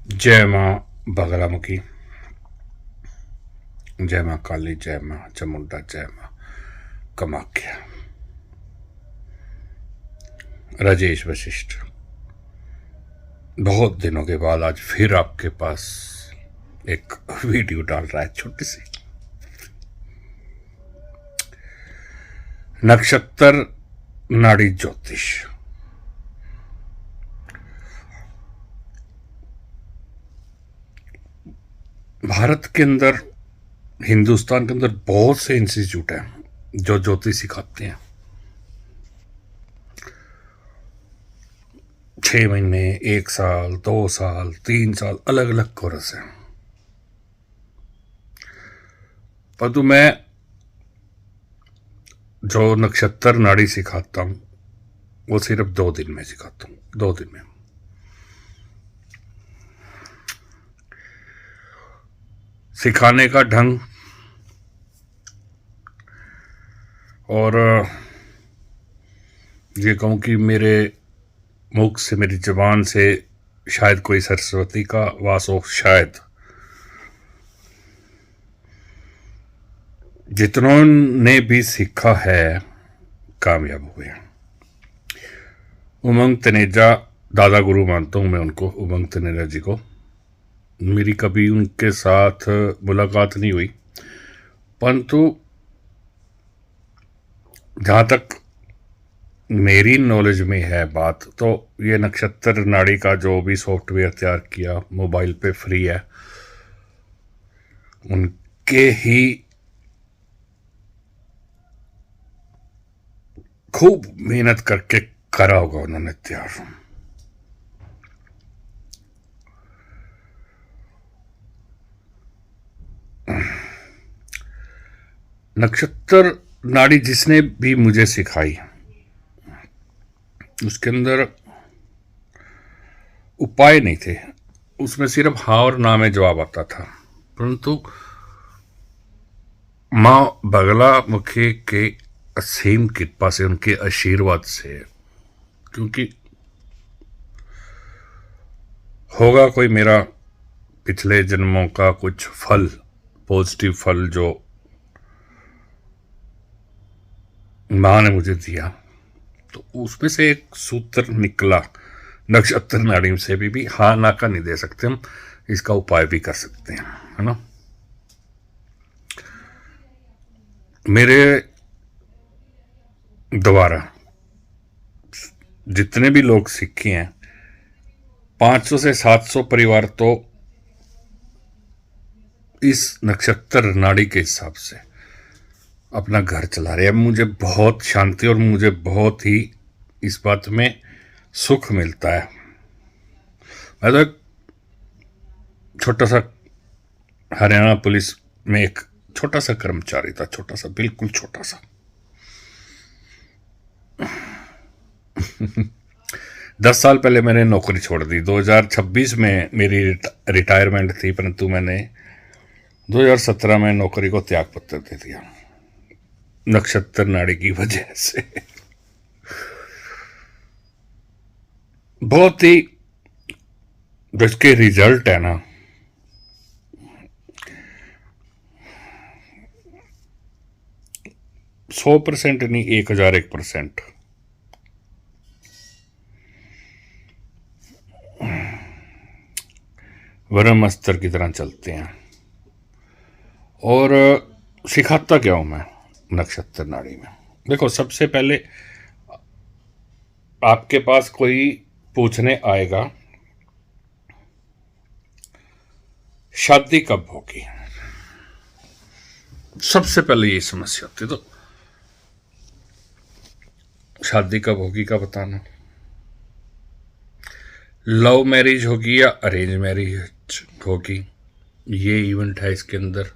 जय माँ बगलामुखी, जय माँ काली, जय माँ चामुंडा, जय माँ कामाख्या। राजेश वशिष्ठ बहुत दिनों के बाद आज फिर आपके पास एक वीडियो डाल रहा है, छोटी सी। नक्षत्र नाड़ी ज्योतिष। भारत के अंदर, हिंदुस्तान के अंदर बहुत से इंस्टीट्यूट हैं जो ज्योतिष सिखाते हैं। 6 महीने, 1 साल, 2 साल, 3 साल, अलग अलग कोर्स हैं। परंतु मैं जो नक्षत्र नाड़ी सिखाता हूं वो सिर्फ 2 दिन में सिखाता हूं। 2 दिन में सिखाने का ढंग और ये कहूं कि मेरे मुख से, मेरी जबान से शायद कोई सरस्वती का वास हो। शायद जितनों ने भी सीखा है कामयाब हुए हैं। उमंग तनेजा दादा गुरु मानता हूं मैं उनको, उमंग तनेजा जी को। मेरी कभी उनके साथ मुलाकात नहीं हुई, परंतु जहां तक मेरी नॉलेज में है बात, तो ये नक्षत्र नाड़ी का जो भी सॉफ्टवेयर तैयार किया मोबाइल पे फ्री है, उनके ही खूब मेहनत करके करा होगा उन्होंने तैयार। नक्षत्र नाड़ी जिसने भी मुझे सिखाई, उसके अंदर उपाय नहीं थे, उसमें सिर्फ हाँ और ना में जवाब आता था। परंतु माँ बगलामुखी के असीम कृपा से, उनके आशीर्वाद से, क्योंकि होगा कोई मेरा पिछले जन्मों का कुछ फल, पॉजिटिव फल जो माँ ने मुझे दिया, तो उसमें से एक सूत्र निकला। नक्षत्र नाड़ी से भी हाँ ना का नहीं दे सकते हम, इसका उपाय भी कर सकते हैं, है ना। मेरे द्वारा जितने भी लोग सीखे हैं, 500 से 700 परिवार तो इस नक्षत्र नाड़ी के हिसाब से अपना घर चला रहे हैं। मुझे बहुत शांति और मुझे बहुत ही इस बात में सुख मिलता है। मैं तो एक छोटा सा हरियाणा पुलिस में एक छोटा सा कर्मचारी था, छोटा सा, बिल्कुल छोटा सा। 10 साल पहले मैंने नौकरी छोड़ दी। 2026 में मेरी रिटायरमेंट थी, परंतु मैंने 2017 में नौकरी को त्याग पत्र दे दिया नक्षत्र नाड़ी की वजह से। बहुत ही जिसके रिजल्ट है ना, सौ परसेंट नहीं, 1001%। वरम अस्त्र की तरह चलते हैं। और सिखाता क्या हूं मैं नक्षत्र नाड़ी में? देखो, सबसे पहले आपके पास कोई पूछने आएगा शादी कब होगी, सबसे पहले ये समस्या होती। तो शादी कब होगी का बताना, लव मैरिज होगी या अरेंज मैरिज होगी, ये इवेंट है इसके अंदर।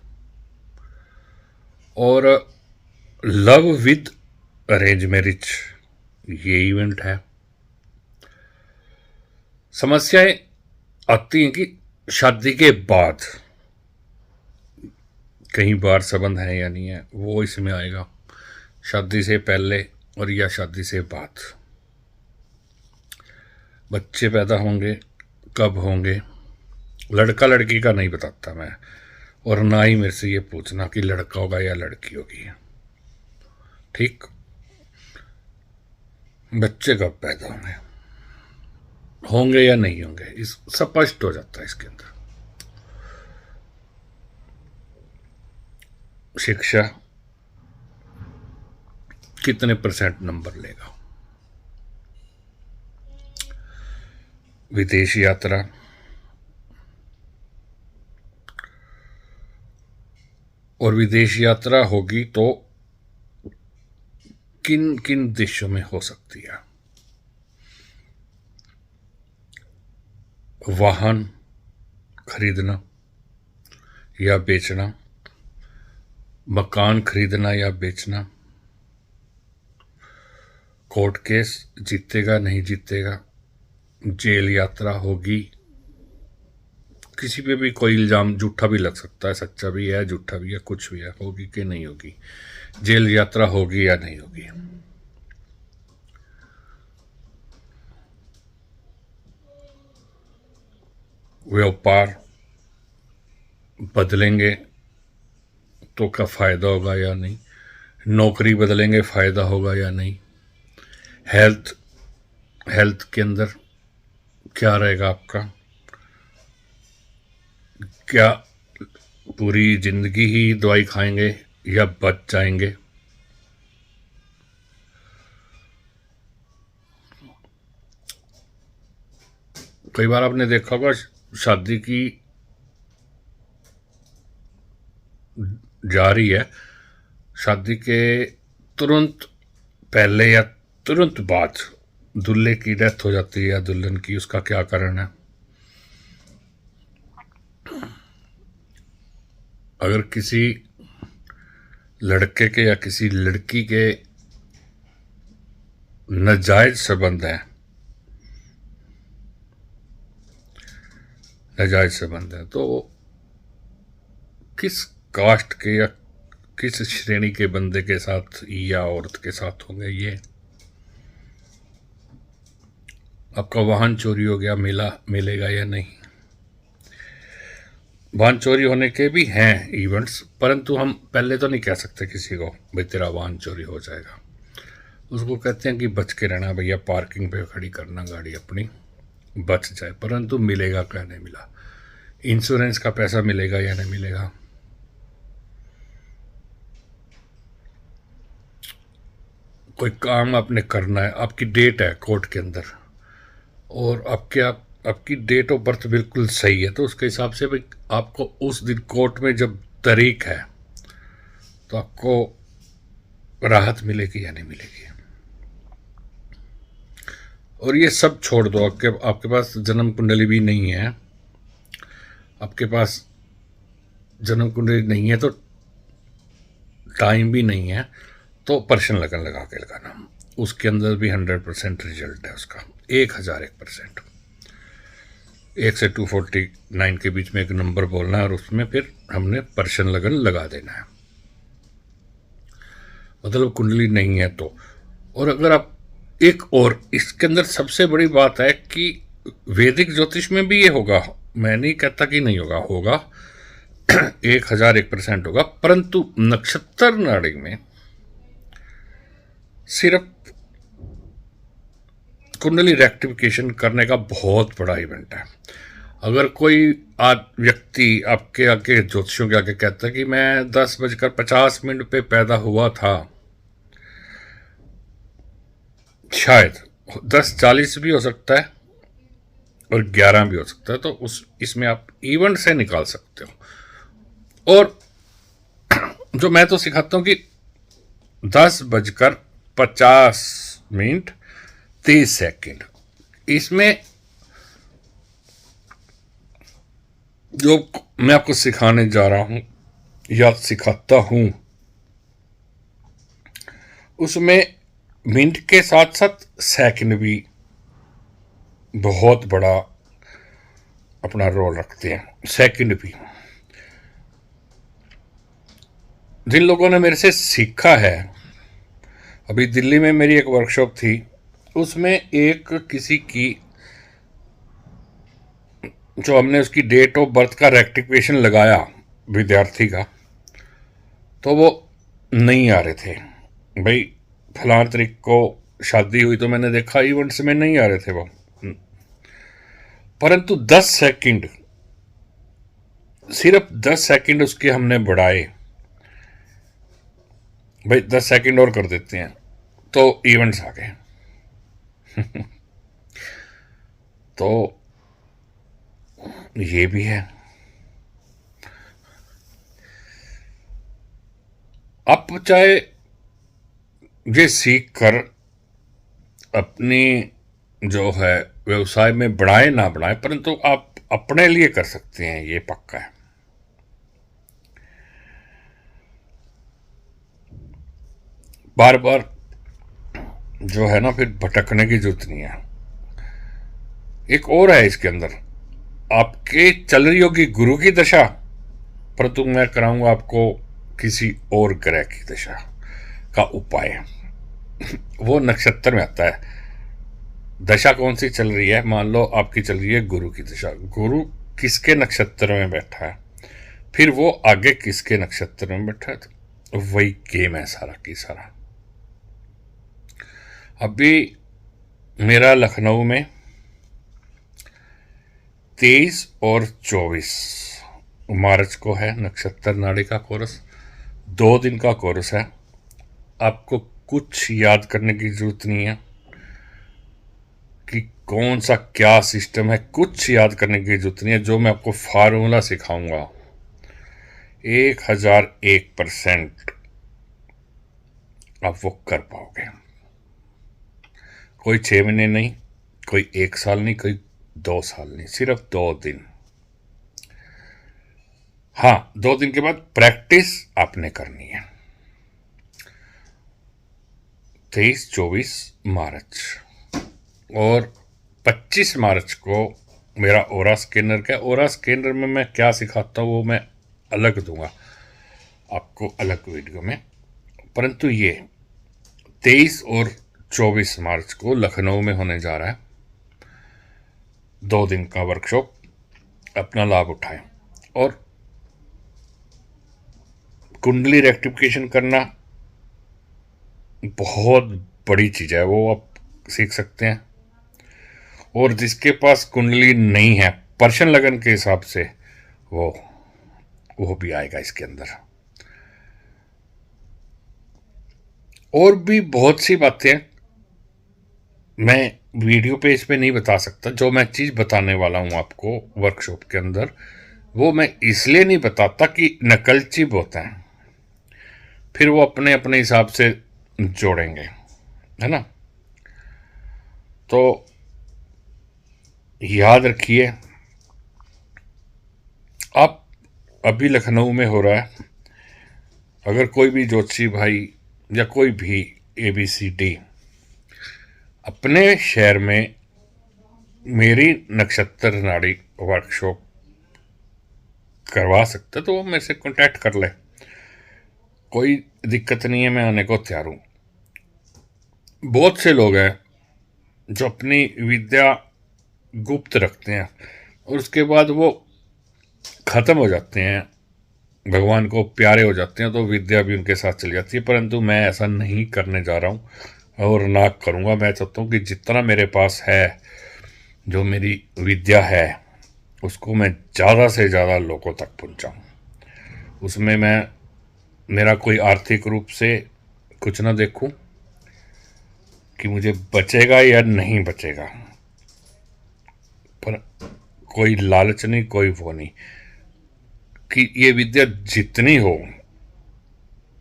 और लव विद अरेंज मैरिज, ये इवेंट है। समस्याएं आती हैं कि शादी के बाद कहीं बार संबंध है या नहीं है, वो इसमें आएगा। शादी से पहले और या शादी से बाद बच्चे पैदा होंगे, कब होंगे, लड़का लड़की का नहीं बताता मैं, और ना ही मेरे से ये पूछना कि लड़का होगा या लड़की होगी। ठीक, बच्चे कब पैदा होंगे, होंगे या नहीं होंगे, इस स्पष्ट हो जाता है इसके अंदर। शिक्षा कितने % नंबर लेगा, विदेश यात्रा, और विदेश यात्रा होगी तो किन किन देशों में हो सकती है, वाहन खरीदना या बेचना, मकान खरीदना या बेचना, कोर्ट केस जीतेगा नहीं जीतेगा, जेल यात्रा होगी, किसी पे भी कोई इल्ज़ाम झूठा भी लग सकता है, सच्चा भी है झूठा भी है, कुछ भी है, होगी कि नहीं होगी, जेल यात्रा होगी या नहीं होगी। व्यापार बदलेंगे तो क्या फ़ायदा होगा या नहीं, नौकरी बदलेंगे फ़ायदा होगा या नहीं, हेल्थ के अंदर क्या रहेगा आपका, क्या पूरी जिंदगी ही दवाई खाएंगे या बच जाएंगे। कई बार आपने देखा होगा शादी की जा रही है, शादी के तुरंत पहले या तुरंत बाद दूल्हे की डेथ हो जाती है या दुल्हन की, उसका क्या कारण है। अगर किसी लड़के के या किसी लड़की के नाजायज संबंध है, तो किस कास्ट के या किस श्रेणी के बंदे के साथ या औरत के साथ होंगे ये। आपका वाहन चोरी हो गया, मिलेगा या नहीं। वाहन चोरी होने के भी हैं इवेंट्स, परंतु हम पहले तो नहीं कह सकते किसी को भाई तेरा वाहन चोरी हो जाएगा। उसको कहते हैं कि बच के रहना भैया, पार्किंग पे खड़ी करना गाड़ी अपनी, बच जाए। परंतु मिलेगा क्या, नहीं मिला। इंश्योरेंस का पैसा मिलेगा या नहीं मिलेगा। कोई काम आपने करना है, आपकी डेट है कोर्ट के अंदर, और आपकी डेट ऑफ बर्थ बिल्कुल सही है, तो उसके हिसाब से भाई आपको उस दिन कोर्ट में जब तारीख है तो आपको राहत मिलेगी या नहीं मिलेगी। और ये सब छोड़ दो, आपके पास जन्म कुंडली भी नहीं है, आपके पास जन्म कुंडली नहीं है तो टाइम भी नहीं है, तो पर्शन लगन लगा के लगाना। उसके अंदर भी 100% रिजल्ट है उसका, 1001%। 1 से 249 के बीच में एक नंबर बोलना है और उसमें फिर हमने पर्शन लगन लगा देना है, मतलब कुंडली नहीं है तो। और अगर आप एक और इसके अंदर सबसे बड़ी बात है कि वैदिक ज्योतिष में भी ये होगा, मैं नहीं कहता कि नहीं होगा, होगा 1001% होगा, परंतु नक्षत्र नाड़ी में सिर्फ कुंडली रेक्टिफिकेशन करने का बहुत बड़ा इवेंट है। अगर कोई व्यक्ति आपके आगे ज्योतिषियों के आगे कहता है कि मैं 10:50 पे पैदा हुआ था, शायद 10:40 भी हो सकता है और 11 भी हो सकता है, तो इसमें आप इवेंट से निकाल सकते हो। और जो मैं तो सिखाता हूं कि 10:50 इसमें जो मैं आपको सिखाने जा रहा हूं या सिखाता हूं, उसमें मिनट के साथ साथ सेकंड भी बहुत बड़ा अपना रोल रखते हैं। सेकंड भी, जिन लोगों ने मेरे से सीखा है, अभी दिल्ली में मेरी एक वर्कशॉप थी, उसमें एक किसी की जो हमने उसकी डेट ऑफ बर्थ का रेक्टिफिकेशन लगाया विद्यार्थी का, तो वो नहीं आ रहे थे। भाई फलां तारीख को शादी हुई तो मैंने देखा इवेंट्स में नहीं आ रहे थे वो, परंतु 10 सेकंड, सिर्फ 10 सेकंड उसके हमने बढ़ाए, भाई 10 सेकंड और कर देते हैं तो इवेंट्स आ गए। तो ये भी है। आप चाहे ये सीख कर अपनी जो है व्यवसाय में बढ़ाए ना बढ़ाए, परंतु आप अपने लिए कर सकते हैं, ये पक्का है। बार बार जो है ना फिर भटकने की जरूरत नहीं है। एक और है इसके अंदर, आपके चल रही होगी गुरु की दशा, परंतु मैं कराऊंगा आपको किसी और ग्रह की दशा का उपाय। वो नक्षत्र में आता है। दशा कौन सी चल रही है, मान लो आपकी चल रही है गुरु की दशा, गुरु किसके नक्षत्र में बैठा है, फिर वो आगे किसके नक्षत्र में बैठा है, तो वही गेम है सारा की सारा। अभी मेरा लखनऊ में 23 और 24 मार्च को है नक्षत्र नाड़ी का कोर्स। 2 दिन का कोर्स है। आपको कुछ याद करने की जरूरत नहीं है कि कौन सा क्या सिस्टम है, कुछ याद करने की जरूरत नहीं है। जो मैं आपको फार्मूला सिखाऊंगा 1001% आप वो कर पाओगे। कोई 6 महीने नहीं, कोई 1 साल नहीं, कोई 2 साल नहीं, सिर्फ 2 दिन। हाँ, 2 दिन के बाद प्रैक्टिस आपने करनी है। 23-24 मार्च और 25 मार्च को मेरा ओरा स्कैनर का। ओरा स्कैनर में मैं क्या सिखाता हूँ वो मैं अलग दूंगा आपको अलग वीडियो में, परंतु ये 23 और 24 मार्च को लखनऊ में होने जा रहा है 2 दिन का वर्कशॉप। अपना लाभ उठाएं। और कुंडली रेक्टिफिकेशन करना बहुत बड़ी चीज़ है, वो आप सीख सकते हैं। और जिसके पास कुंडली नहीं है पर्शन लगन के हिसाब से, वो भी आएगा इसके अंदर। और भी बहुत सी बातें मैं वीडियो पे इस पे नहीं बता सकता। जो मैं चीज़ बताने वाला हूँ आपको वर्कशॉप के अंदर, वो मैं इसलिए नहीं बताता कि नकलची बहुत हैं, फिर वो अपने अपने हिसाब से जोड़ेंगे, है ना। तो याद रखिए, आप अभी लखनऊ में हो रहा है, अगर कोई भी ज्योतिषी भाई या कोई भी ABCD अपने शहर में मेरी नक्षत्र नाड़ी वर्कशॉप करवा सकता तो वो मेरे से कांटेक्ट कर ले, कोई दिक्कत नहीं है, मैं आने को तैयार हूँ। बहुत से लोग हैं जो अपनी विद्या गुप्त रखते हैं और उसके बाद वो ख़त्म हो जाते हैं, भगवान को प्यारे हो जाते हैं, तो विद्या भी उनके साथ चली जाती है। परंतु मैं ऐसा नहीं करने जा रहा हूँ और ना करूँगा। मैं चाहता हूँ कि जितना मेरे पास है, जो मेरी विद्या है, उसको मैं ज़्यादा से ज़्यादा लोगों तक पहुँचाऊँ। उसमें मैं मेरा कोई आर्थिक रूप से कुछ ना देखूं कि मुझे बचेगा या नहीं बचेगा, पर कोई लालच नहीं, कोई वो नहीं कि ये विद्या जितनी हो,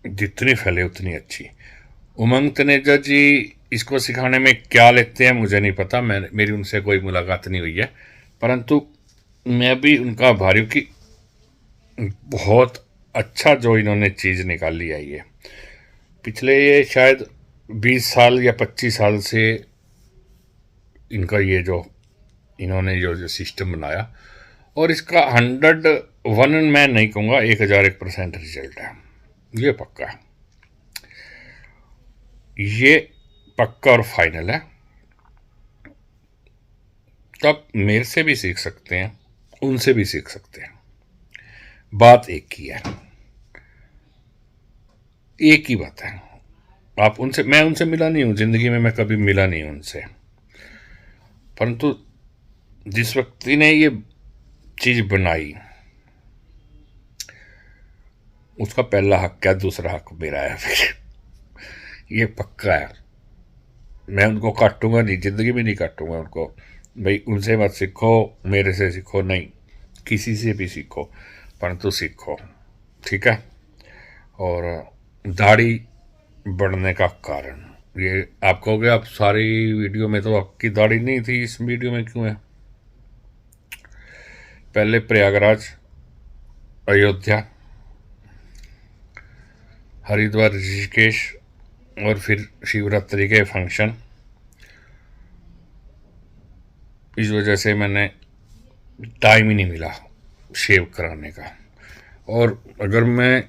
जितनी फैले उतनी अच्छी। उमंग तनेजा जी इसको सिखाने में क्या लेते हैं मुझे नहीं पता, मेरी उनसे कोई मुलाकात नहीं हुई है, परंतु मैं भी उनका आभारी हूँ कि बहुत अच्छा जो इन्होंने चीज़ निकाली है। ये पिछले ये शायद 20 साल या 25 साल से इनका ये जो इन्होंने जो सिस्टम बनाया, और इसका 101 मैं नहीं कहूँगा, 1001% रिजल्ट है, ये पक्का है, ये पक्का और फाइनल है। तो आप मेरे से भी सीख सकते हैं। उनसे भी सीख सकते हैं। बात एक ही है, एक ही बात है। आप उनसे, मैं उनसे मिला नहीं हूं जिंदगी में, मैं कभी मिला नहीं हूं उनसे, परंतु जिस व्यक्ति ने ये चीज बनाई उसका पहला हक क्या, दूसरा हक मेरा है फिर। ये पक्का है। मैं उनको काटूंगा नहीं, जिंदगी में नहीं काटूंगा उनको। भाई उनसे मत सीखो, मेरे से सीखो, नहीं, किसी से भी सीखो, परंतु सीखो, ठीक है। और दाढ़ी बढ़ने का कारण, ये आप कहोगे आप सारी वीडियो में तो आपकी दाढ़ी नहीं थी, इस वीडियो में क्यों है? पहले प्रयागराज, अयोध्या, हरिद्वार, ऋषिकेश और फिर शिवरात्रि के फंक्शन, इस वजह से मैंने टाइम ही नहीं मिला शेव कराने का। और अगर मैं,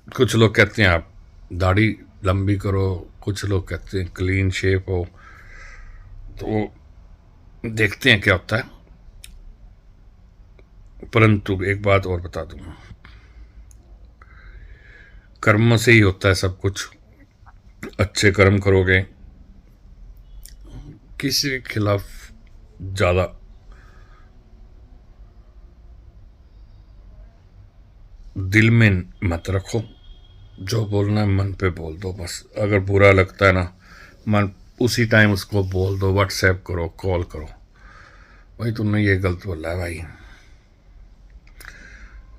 कुछ लोग कहते हैं आप दाढ़ी लंबी करो, कुछ लोग कहते हैं क्लीन शेव हो, तो देखते हैं क्या होता है। परंतु एक बात और बता दूं, कर्म से ही होता है सब कुछ। अच्छे कर्म करोगे, किसी के खिलाफ ज़्यादा दिल में मत रखो, जो बोलना है मन पे बोल दो बस। अगर बुरा लगता है ना, मन उसी टाइम उसको बोल दो, व्हाट्सएप करो, कॉल करो, भाई तुमने ये गलत बोला है भाई।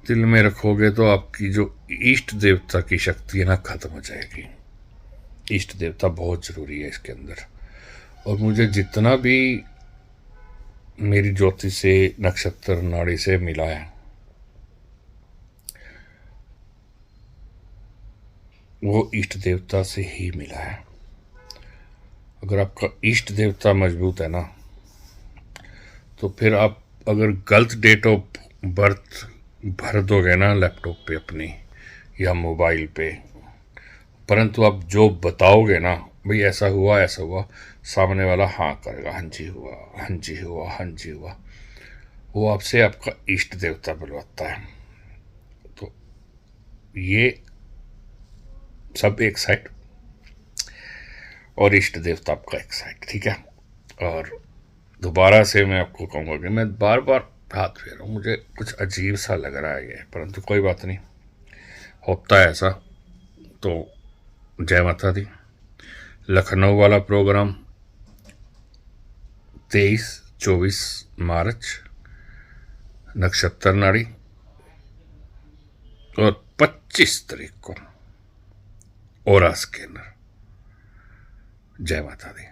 दिल में रखोगे तो आपकी जो इष्ट देवता की शक्ति है ना, खत्म हो जाएगी। इष्ट देवता बहुत जरूरी है इसके अंदर। और मुझे जितना भी मेरी ज्योति से, नक्षत्र नाड़ी से मिला है, वो इष्ट देवता से ही मिला है। अगर आपका इष्ट देवता मजबूत है ना, तो फिर आप अगर गलत डेट ऑफ बर्थ भर दोगे ना लैपटॉप पे अपनी या मोबाइल पे, परंतु आप जो बताओगे ना, भाई ऐसा हुआ ऐसा हुआ, सामने वाला हाँ करेगा, हाँ जी हुआ, हाँ जी हुआ, हाँ जी हुआ, वो आपसे आपका इष्ट देवता बुलवाता है। तो ये सब एक साइड और इष्ट देवता आपका एक साइड, ठीक है। और दोबारा से मैं आपको कहूँगा कि मैं बार बार हाथ फेर रहा हूँ, मुझे कुछ अजीब सा लग रहा है ये, परंतु कोई बात नहीं, होता है ऐसा। तो जय माता दी। लखनऊ वाला प्रोग्राम 23-24 मार्च, नक्षत्र नाड़ी, और 25 तारीख को ओरा स्कैनर। जय माता दी।